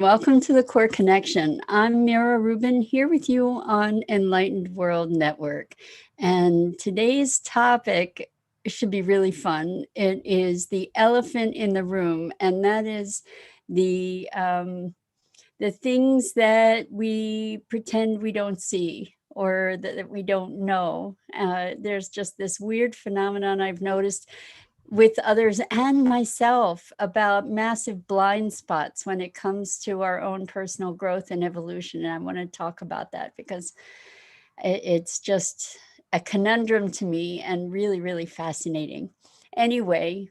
Welcome to the Core Connection. I'm Mira Rubin here with you on Enlightened World Network. And today's topic should be really fun. It is the elephant in the room, and that is the things that we pretend we don't see or that we don't know. There's just this weird phenomenon I've noticed with others and myself about massive blind spots when it comes to our own personal growth and evolution. And I want to talk about that because it's just a conundrum to me and really, really fascinating. Anyway,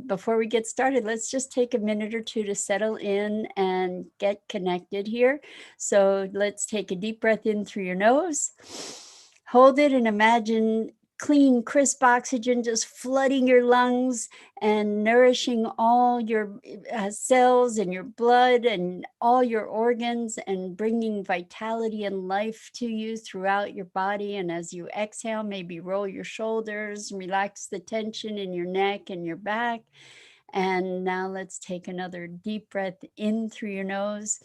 before we get started, let's just take a minute or two to settle in and get connected here. So let's take a deep breath in through your nose, hold it, and imagine clean, crisp oxygen just flooding your lungs and nourishing all your cells and your blood and all your organs and bringing vitality and life to you throughout your body. And as you exhale, maybe roll your shoulders, relax the tension in your neck and your back. And now let's take another deep breath in through your nose.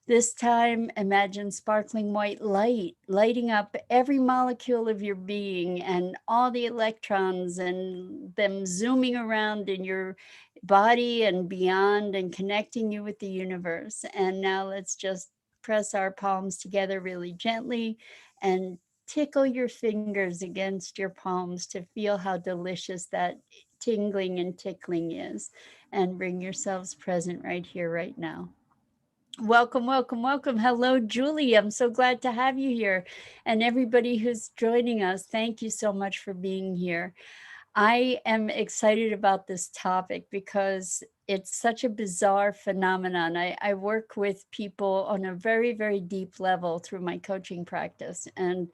This time, imagine sparkling white light lighting up every molecule of your being and all the electrons and them zooming around in your body and beyond and connecting you with the universe. And now let's just press our palms together really gently and tickle your fingers against your palms to feel how delicious that tingling and tickling is. And bring yourselves present right here, right now. Welcome, welcome, welcome. Hello, Julie. I'm so glad to have you here. And everybody who's joining us, thank you so much for being here. I am excited about this topic because it's such a bizarre phenomenon. I work with people on a very, very deep level through my coaching practice. And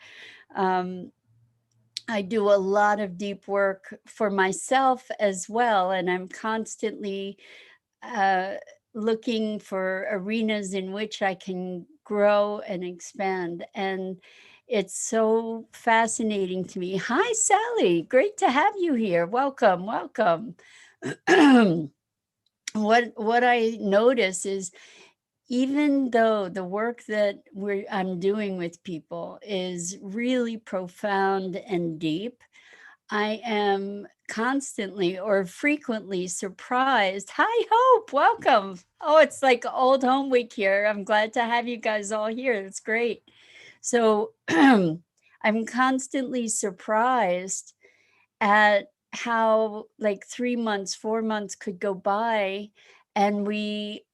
I do a lot of deep work for myself as well. And I'm constantly looking for arenas in which I can grow and expand. And it's so fascinating to me. Hi, Sally. Great to have you here. Welcome, welcome. What I notice is even though the work that I'm doing with people is really profound and deep, I am constantly or frequently surprised. Hi, Hope, welcome. Oh, it's like old home week here. I'm glad to have you guys all here. It's great. So I'm constantly surprised at how like 3 months, 4 months could go by and we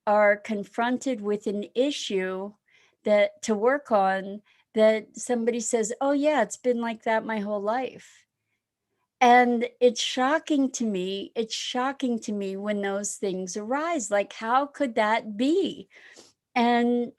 are confronted with an issue that to work on that somebody says, oh yeah, it's been like that my whole life. And it's shocking to me. It's shocking to me when those things arise. Like, how could that be? And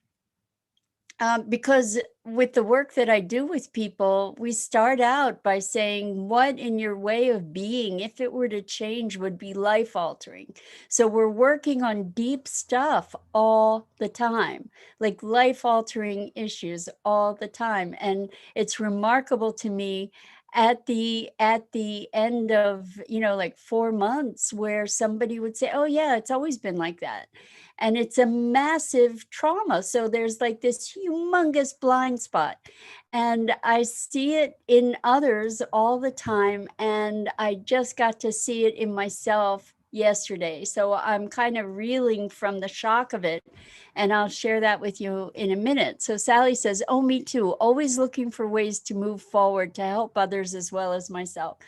because with the work that I do with people, we start out by saying, what in your way of being, if it were to change, would be life altering. So we're working on deep stuff all the time, like life altering issues all the time. And it's remarkable to me at the end of, like 4 months where somebody would say, oh yeah, it's always been like that. And it's a massive trauma. So there's like this humongous blind spot. And I see it in others all the time. And I just got to see it in myself yesterday. So I'm kind of reeling from the shock of it. And I'll share that with you in a minute. So Sally says, oh, me too. Always looking for ways to move forward to help others as well as myself.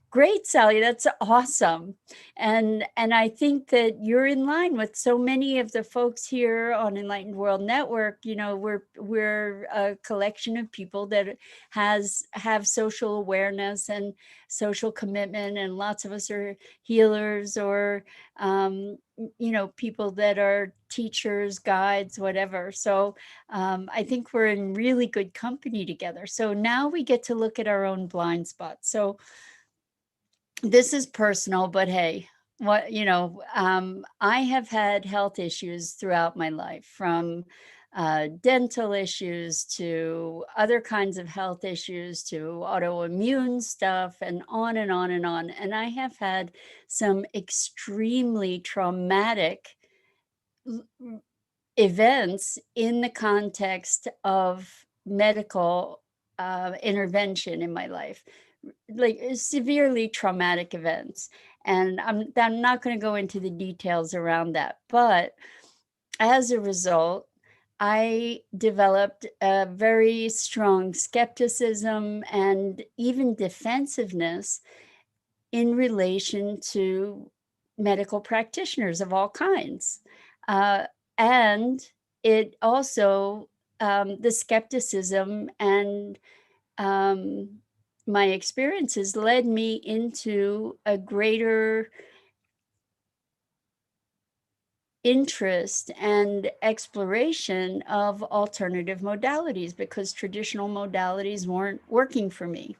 Great, Sally. That's awesome. And I think that you're in line with so many of the folks here on Enlightened World Network. We're a collection of people that have social awareness and social commitment, and lots of us are healers or people that are teachers, guides, whatever. So I think we're in really good company together. So now we get to look at our own blind spots. So this is personal, but hey, I have had health issues throughout my life, from dental issues to other kinds of health issues to autoimmune stuff and on and on and on. And I have had some extremely traumatic events in the context of medical intervention in my life, like severely traumatic events. And I'm not going to go into the details around that. But as a result, I developed a very strong skepticism and even defensiveness in relation to medical practitioners of all kinds. Uh, and it also, the skepticism and um, my experiences led me into a greater interest and exploration of alternative modalities because traditional modalities weren't working for me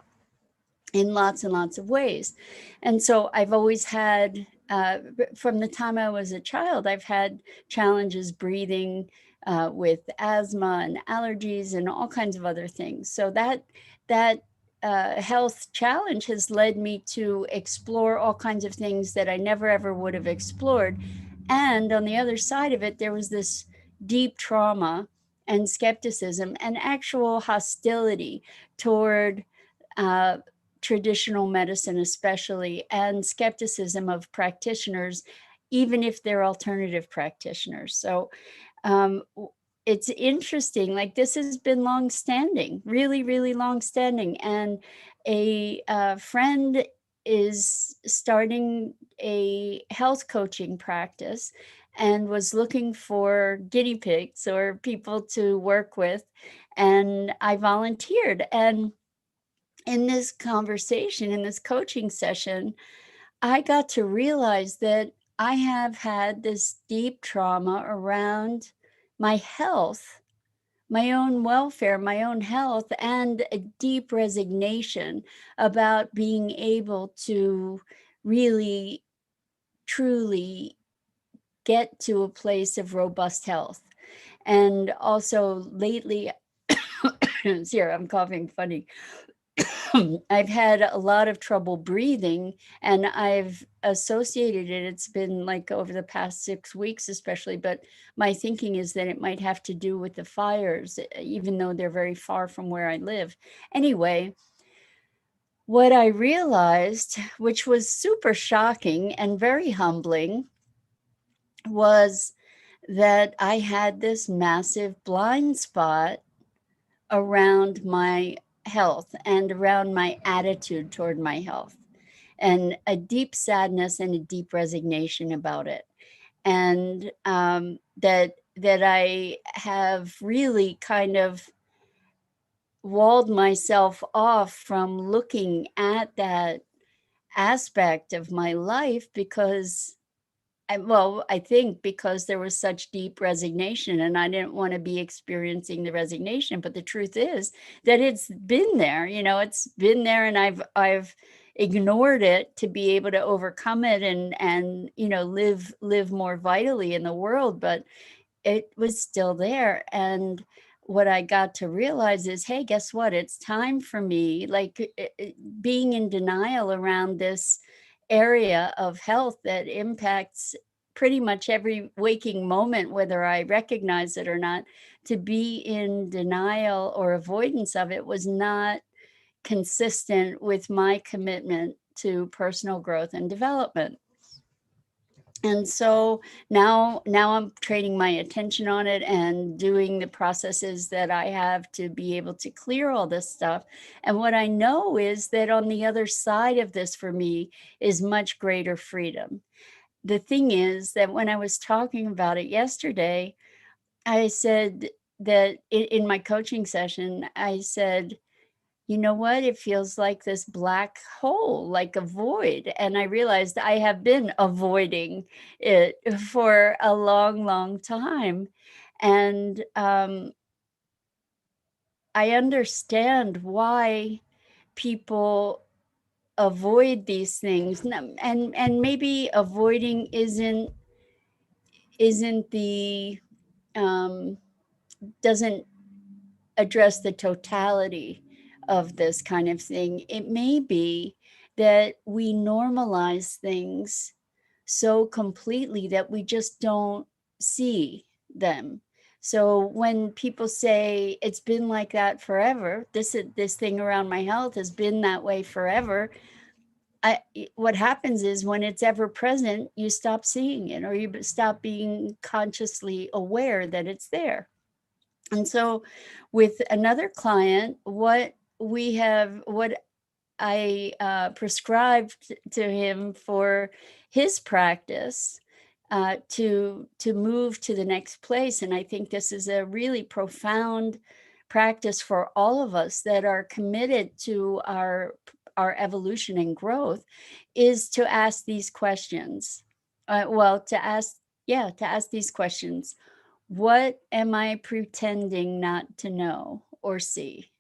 in lots and lots of ways. And so I've always had, from the time I was a child, I've had challenges breathing with asthma and allergies and all kinds of other things. So that health challenge has led me to explore all kinds of things that I never ever would have explored. And on the other side of it, there was this deep trauma and skepticism and actual hostility toward uh, traditional medicine, especially, and skepticism of practitioners, even if they're alternative practitioners. So it's interesting. Like this has been long standing, really, really long standing. And a friend is starting a health coaching practice and was looking for guinea pigs or people to work with. And I volunteered. And in this conversation, in this coaching session, I got to realize that I have had this deep trauma around my health, my own welfare, my own health, and a deep resignation about being able to really, truly get to a place of robust health. And also lately, here, I'm coughing funny. I've had a lot of trouble breathing and I've associated it. It's been like over the past 6 weeks, especially, but my thinking is that it might have to do with the fires, even though they're very far from where I live. Anyway, what I realized, which was super shocking and very humbling, was that I had this massive blind spot around my health and around my attitude toward my health, and a deep sadness and a deep resignation about it. And that I have really kind of walled myself off from looking at that aspect of my life because I think because there was such deep resignation and I didn't want to be experiencing the resignation. But the truth is that it's been there, it's been there, and I've ignored it to be able to overcome it and live more vitally in the world. But it was still there. And what I got to realize is, hey, guess what? It's time for me, like being in denial around this area of health that impacts pretty much every waking moment, whether I recognize it or not. To be in denial or avoidance of it was not consistent with my commitment to personal growth and development. And so now I'm training my attention on it and doing the processes that I have to be able to clear all this stuff. And what I know is that on the other side of this for me is much greater freedom. The thing is that when I was talking about it yesterday, I said that in my coaching session, I said, you know what? It feels like this black hole, like a void. And I realized I have been avoiding it for a long, long time. And I understand why people avoid these things. And maybe avoiding isn't the doesn't address the totality of this kind of thing. It may be that we normalize things so completely that we just don't see them. So when people say it's been like that forever, this thing around my health has been that way forever, what happens is when it's ever present, you stop seeing it, or you stop being consciously aware that it's there. And so with another client, what I prescribed to him for his practice to move to the next place. And I think this is a really profound practice for all of us that are committed to our evolution and growth, is to ask these questions. To ask these questions. What am I pretending not to know or see?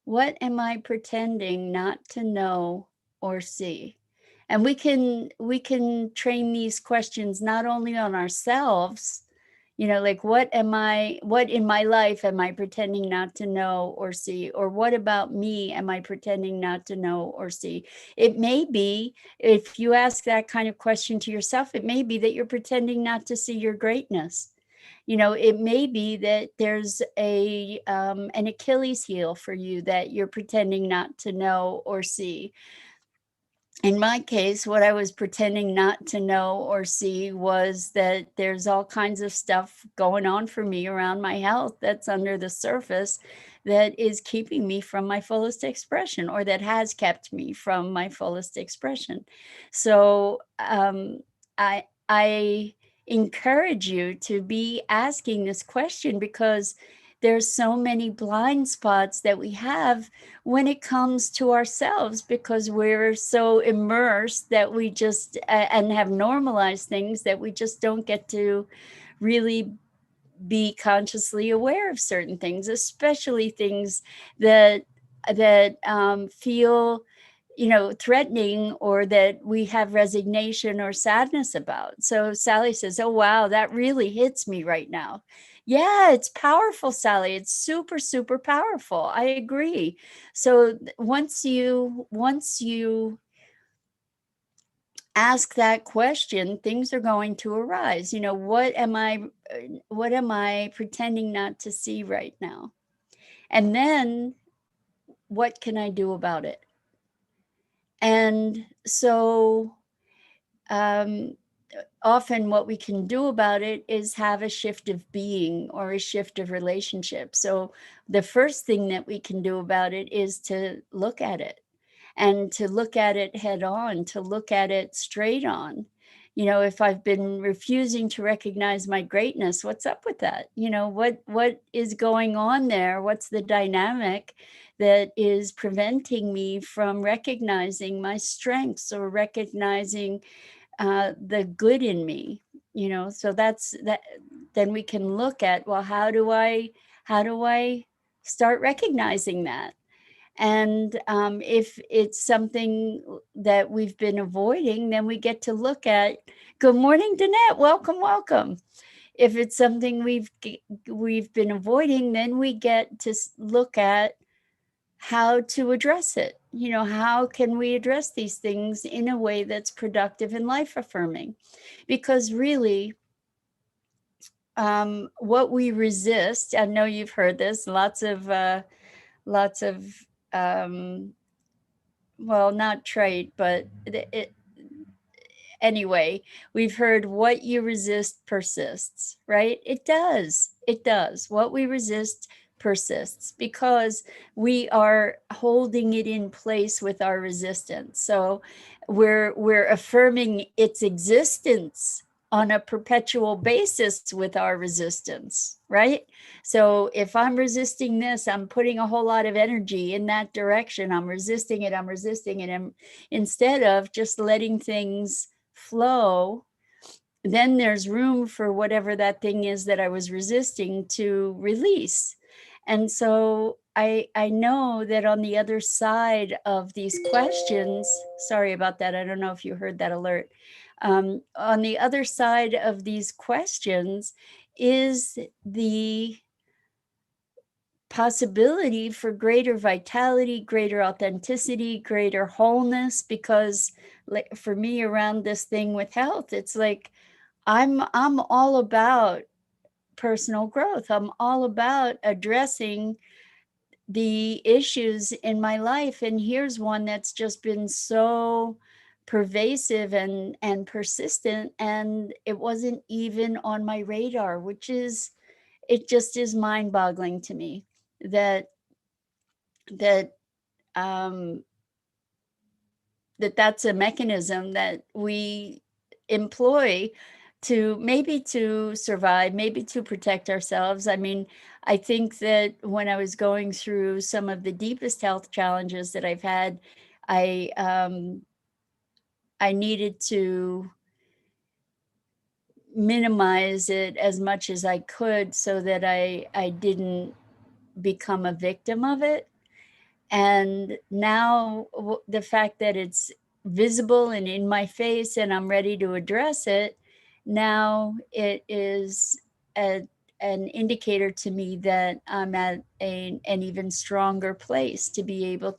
What am I pretending not to know or see? And we can train these questions not only on ourselves, like what in my life am I pretending not to know or see? Or what about me am I pretending not to know or see? It may be, if you ask that kind of question to yourself, it may be that you're pretending not to see your greatness. It may be that there's an Achilles heel for you that you're pretending not to know or see. In my case, what I was pretending not to know or see was that there's all kinds of stuff going on for me around my health that's under the surface that is keeping me from my fullest expression, or that has kept me from my fullest expression. So I encourage you to be asking this question, because there's so many blind spots that we have when it comes to ourselves, because we're so immersed that we just and have normalized things that we just don't get to really be consciously aware of certain things, especially things that feel threatening, or that we have resignation or sadness about. So Sally says, oh wow, that really hits me right now. Yeah, it's powerful, Sally. It's super, super powerful. I agree. So once you ask that question, things are going to arise. What am I pretending not to see right now? And then what can I do about it? And so um, often what we can do about it is have a shift of being or a shift of relationship. So the first thing that we can do about it is to look at it, and to look at it head on, to look at it straight on. If I've been refusing to recognize my greatness, what's up with that? What is going on there? What's the dynamic that is preventing me from recognizing my strengths, or recognizing the good in me? So that's that. Then we can look at, well, how do I start recognizing that? And if it's something that we've been avoiding, then we get to look at, good morning, Danette, welcome, welcome. If it's something we've been avoiding, then we get to look at how to address it. How can we address these things in a way that's productive and life affirming? Because really, what we resist, I know you've heard this, lots of um, well, not trait, but anyway, we've heard what you resist persists, right? It does. It does. What we resist persists, because we are holding it in place with our resistance. So we're affirming its existence on a perpetual basis with our resistance, right? So if I'm resisting this, I'm putting a whole lot of energy in that direction. I'm resisting it. And instead of just letting things flow, then there's room for whatever that thing is that I was resisting to release. And so I know that on the other side of these questions, sorry about that, I don't know if you heard that alert. On the other side of these questions is the possibility for greater vitality, greater authenticity, greater wholeness. Because, like, for me, around this thing with health, it's like I'm all about personal growth. I'm all about addressing the issues in my life. And here's one that's just been so pervasive and persistent, and it wasn't even on my radar, which is, it just is mind-boggling to me that that um, that's a mechanism that we employ to maybe to survive, maybe to protect ourselves. I mean, I think that when I was going through some of the deepest health challenges that I've had, I I needed to minimize it as much as I could so that I didn't become a victim of it. And now the fact that it's visible and in my face and I'm ready to address it, now it is an indicator to me that I'm at an even stronger place to be able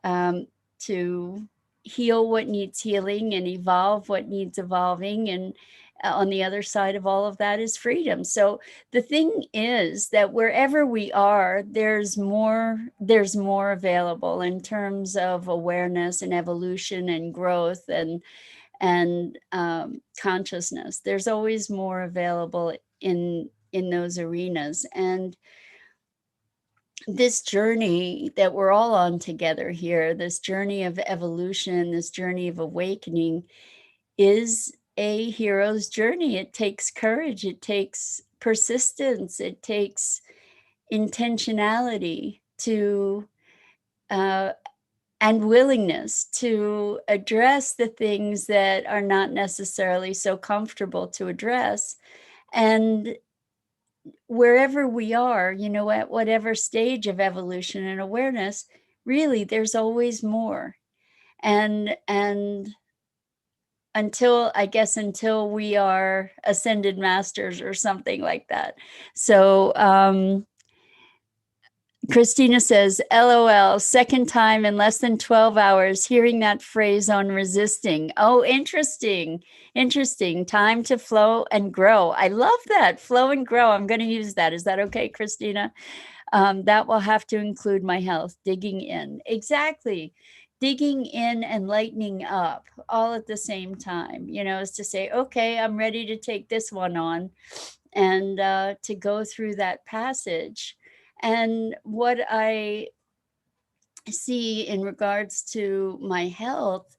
um, to heal what needs healing and evolve what needs evolving. And on the other side of all of that is freedom. So the thing is that wherever we are, there's more available in terms of awareness and evolution and growth and consciousness. There's always more available in those arenas. And this journey that we're all on together here, this journey of evolution, this journey of awakening, is a hero's journey. It takes courage, it takes persistence, it takes intentionality to uh, and willingness to address the things that are not necessarily so comfortable to address. And wherever we are, you know, at whatever stage of evolution and awareness, really there's always more. And until, I guess, until we are ascended masters or something like that. So Christina says, LOL, second time in less than 12 hours hearing that phrase on resisting. Oh, interesting. Interesting. Time to flow and grow. I love that. Flow and grow. I'm going to use that. Is that okay, Christina? That will have to include my health, digging in. Exactly. Digging in and lightening up all at the same time, you know, is to say, okay, I'm ready to take this one on and to go through that passage. And what I see in regards to my health,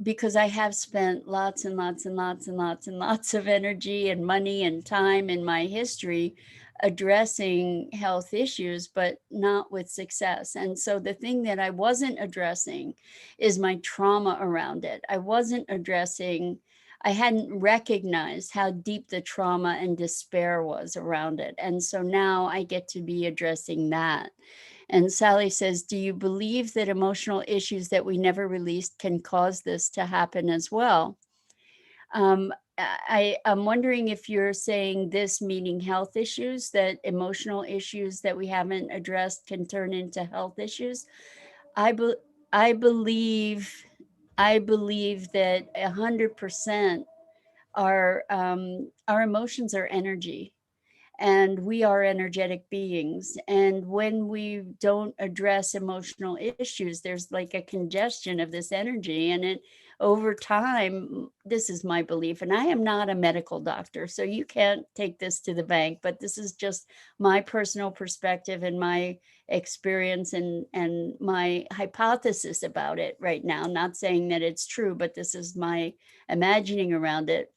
because I have spent lots and lots and lots and lots and lots of energy and money and time in my history addressing health issues, but not with success. And so the thing that I wasn't addressing is my trauma around it. I hadn't recognized how deep the trauma and despair was around it. And so now I get to be addressing that. And Sally says, do you believe that emotional issues that we never released can cause this to happen as well? I'm wondering if you're saying this, meaning health issues, that emotional issues that we haven't addressed can turn into health issues. I, be, I believe, I believe that 100% our emotions are energy, and we are energetic beings. And when we don't address emotional issues, there's like a congestion of this energy. And it, over time, this is my belief, and I am not a medical doctor, so you can't take this to the bank, but this is just my personal perspective and my experience and my hypothesis about it right now. Not saying that it's true, but this is my imagining around it,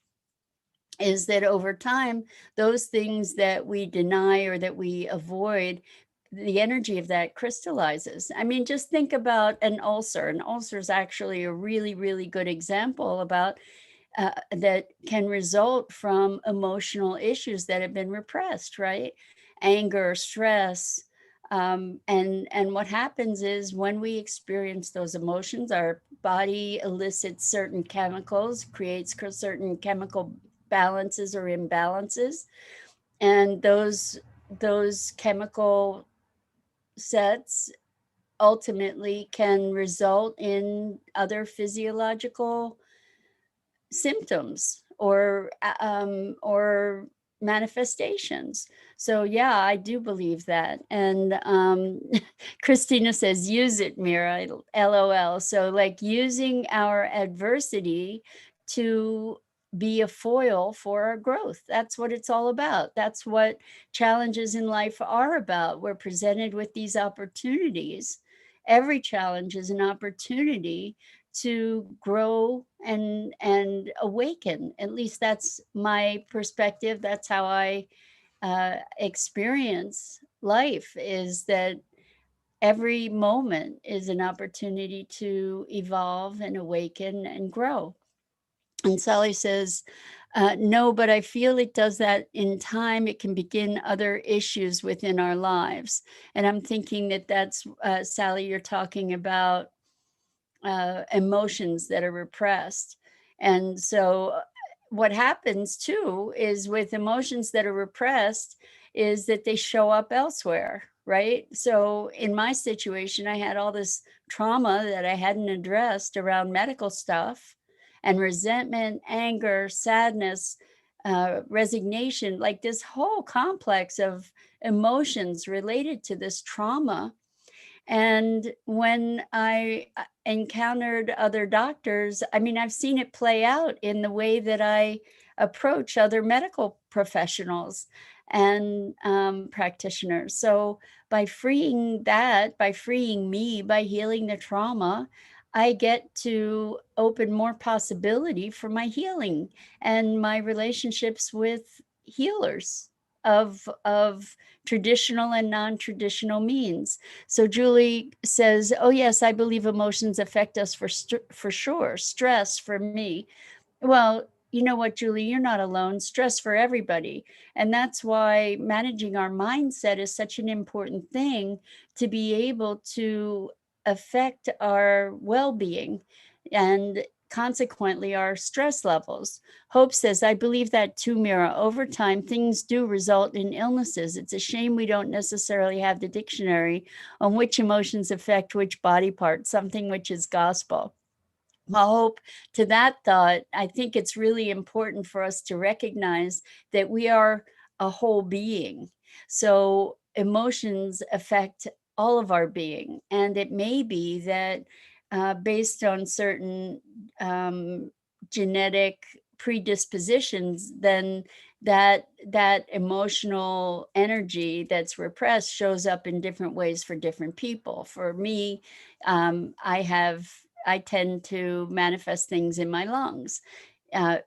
is that over time, those things that we deny or that we avoid, the energy of that crystallizes. I mean, just think about an ulcer. An ulcer is actually a really, really good example about that can result from emotional issues that have been repressed, right? Anger, stress. And what happens is when we experience those emotions, our body elicits certain chemicals, creates certain chemical balances or imbalances, and those chemical sets ultimately can result in other physiological symptoms or manifestations. So yeah, I do believe that. And Christina says, use it, Mira, LOL. So like using our adversity to be a foil for our growth. That's what it's all about. That's what challenges in life are about. We're presented with these opportunities. Every challenge is an opportunity to grow and awaken. At least that's my perspective. That's how I experience life, is that every moment is an opportunity to evolve and awaken and grow. And Sally says, no, but I feel it does that in time. It can begin other issues within our lives. And I'm thinking that that's, Sally, you're talking about emotions that are repressed. And so what happens too is with emotions that are repressed is that they show up elsewhere, right? So in my situation, I had all this trauma that I hadn't addressed around medical stuff, and resentment, anger, sadness, resignation, like this whole complex of emotions related to this trauma. And when I encountered other doctors, I mean, I've seen it play out in the way that I approach other medical professionals and practitioners. So by freeing that, by freeing me, by healing the trauma, I get to open more possibility for my healing and my relationships with healers of traditional and non-traditional means. So Julie says, "Oh yes, I believe emotions affect us for sure. Stress for me." Well, you know what, Julie, you're not alone. Stress for everybody. And that's why managing our mindset is such an important thing, to be able to affect our well-being and consequently our stress levels. Hope says, I believe that too, Mira. Over time, things do result in illnesses. It's a shame we don't necessarily have the dictionary on which emotions affect which body part, something which is gospel. Well, Hope, to that thought, I think it's really important for us to recognize that we are a whole being. So emotions affect all of our being. And it may be that based on certain genetic predispositions, then that emotional energy that's repressed shows up in different ways for different people. For me, I tend to manifest things in my lungs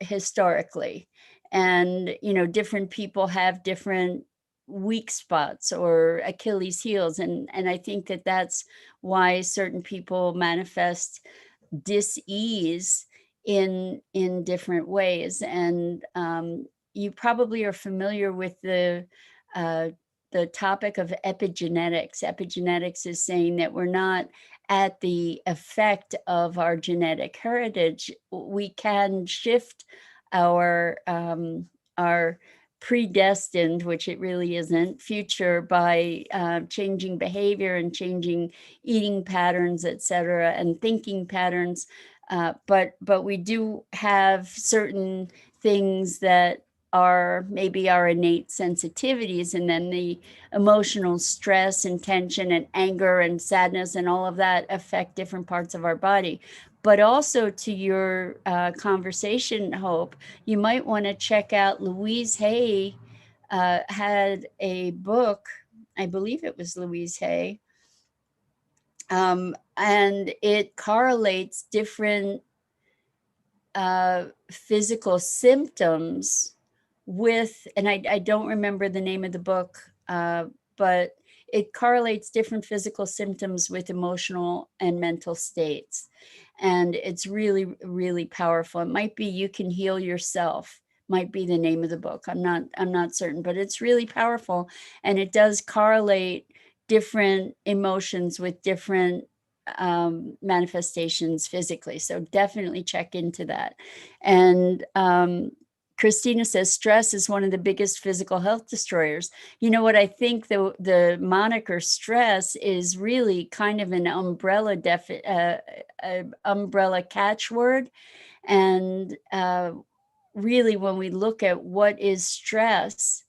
historically. And, you know, different people have different weak spots or Achilles heels. And I think that that's why certain people manifest dis-ease in different ways. And you probably are familiar with uh, the topic of epigenetics. Epigenetics is saying that we're not at the effect of our genetic heritage. We can shift our predestined, which it really isn't, future by changing behavior and changing eating patterns, et cetera, and thinking patterns. But we do have certain things that are maybe our innate sensitivities, and then the emotional stress and tension and anger and sadness and all of that affect different parts of our body. But also, to your conversation, Hope, you might want to check out Louise Hay had a book, I believe it was Louise Hay, and it correlates different physical symptoms with, and I don't remember the name of the book, but it correlates different physical symptoms with emotional and mental states. And it's really, really powerful. It might be You Can Heal Yourself, might be the name of the book. I'm not certain, but it's really powerful. And it does correlate different emotions with different manifestations physically. So definitely check into that. And Christina says stress is one of the biggest physical health destroyers. You know what, I think the moniker stress is really kind of an umbrella catchword. And really, when we look at what is stress,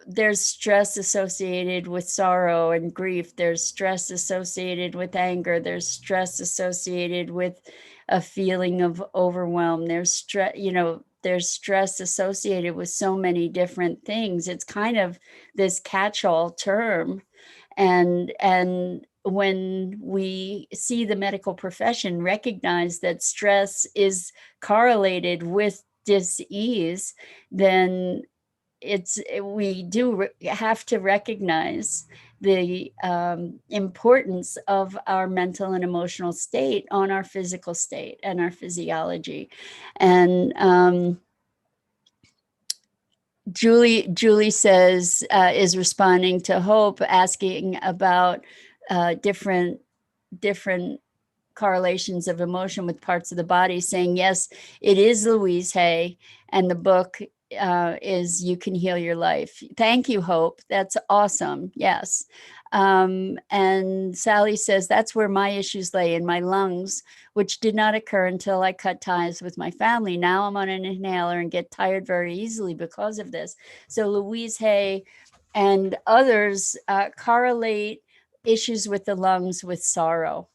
there's stress associated with sorrow and grief. There's stress associated with anger. There's stress associated with a feeling of overwhelm. There's stress associated with so many different things. It's kind of this catch-all term. And when we see the medical profession recognize that stress is correlated with dis-ease, then we do have to recognize the importance of our mental and emotional state on our physical state and our physiology. And Julie says, is responding to Hope, asking about different correlations of emotion with parts of the body, saying, yes, it is Louise Hay, and the book is You Can Heal Your Life. Thank you, Hope. That's awesome. Yes. And Sally says, that's where my issues lay, in my lungs, which did not occur until I cut ties with my family. Now I'm on an inhaler and get tired very easily because of this. So Louise Hay and others correlate issues with the lungs with sorrow.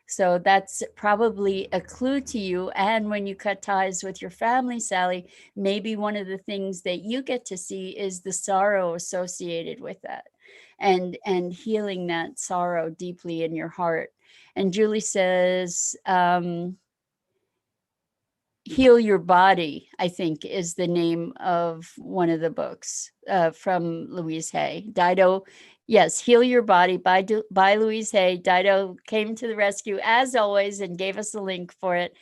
So that's probably a clue to you. And when you cut ties with your family, Sally, maybe one of the things that you get to see is the sorrow associated with that, and healing that sorrow deeply in your heart. And Julie says, Heal Your Body, I think, is the name of one of the books from Louise Hay. Dido, yes, Heal Your Body by Louise Hay. Dido came to the rescue, as always, and gave us a link for it.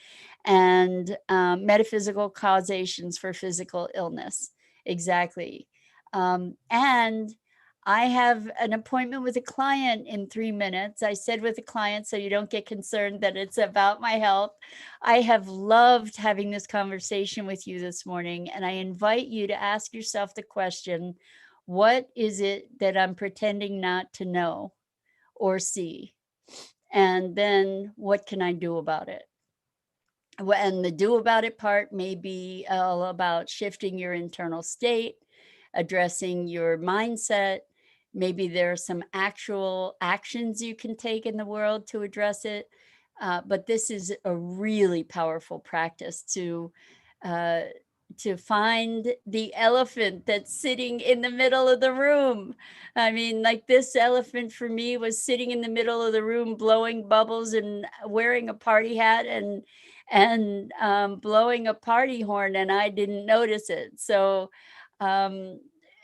And Metaphysical Causations for Physical Illness. Exactly. And I have an appointment with a client in 3 minutes. I said with a client, so you don't get concerned that it's about my health. I have loved having this conversation with you this morning, and I invite you to ask yourself the question, what is it that I'm pretending not to know or see? And then what can I do about it? And the do about it part may be all about shifting your internal state, addressing your mindset. Maybe there are some actual actions you can take in the world to address it. But this is a really powerful practice uh, to find the elephant that's sitting in the middle of the room. I mean, like, this elephant for me was sitting in the middle of the room, blowing bubbles and wearing a party hat and blowing a party horn, and I didn't notice it. So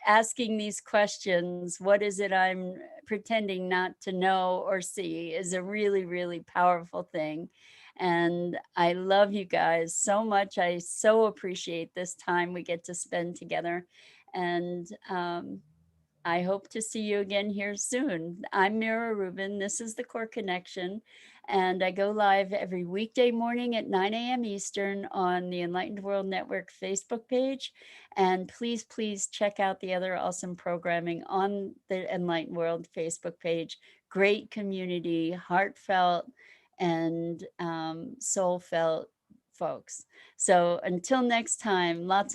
asking these questions, what is it I'm pretending not to know or see, is a really, really powerful thing. And I love you guys so much. I so appreciate this time we get to spend together. And I hope to see you again here soon. I'm Mira Rubin. This is the Core Connection, and I go live every weekday morning at 9 a.m. Eastern on the Enlightened World Network Facebook page. And please, please check out the other awesome programming on the Enlightened World Facebook page. Great community, heartfelt and soul-felt folks. So until next time, lots